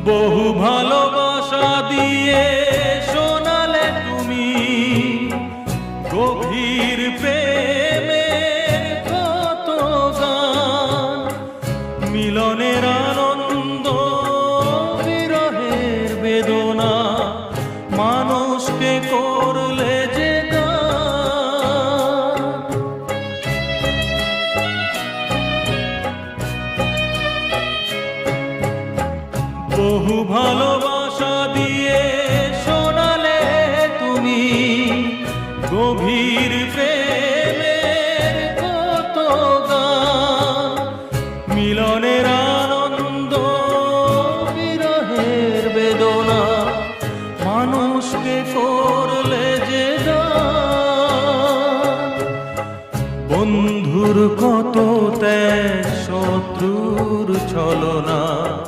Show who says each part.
Speaker 1: বহু ভালোবাসা দিয়ে শোনালে তুমি গভীর প্রেমের কত গান, মিলনের আনন্দ বিরহের বেদনা, মানুষকে করলে যে গান। বহু ভালোবাসা দিয়ে শোনালে তুমি গভীর প্রেমের কত গান, মিলনের আনন্দ বিরহের বেদনা, মানুষকে করলে যে গান। বন্ধুর কত ত্যাগ, শত্রুর ছলনা,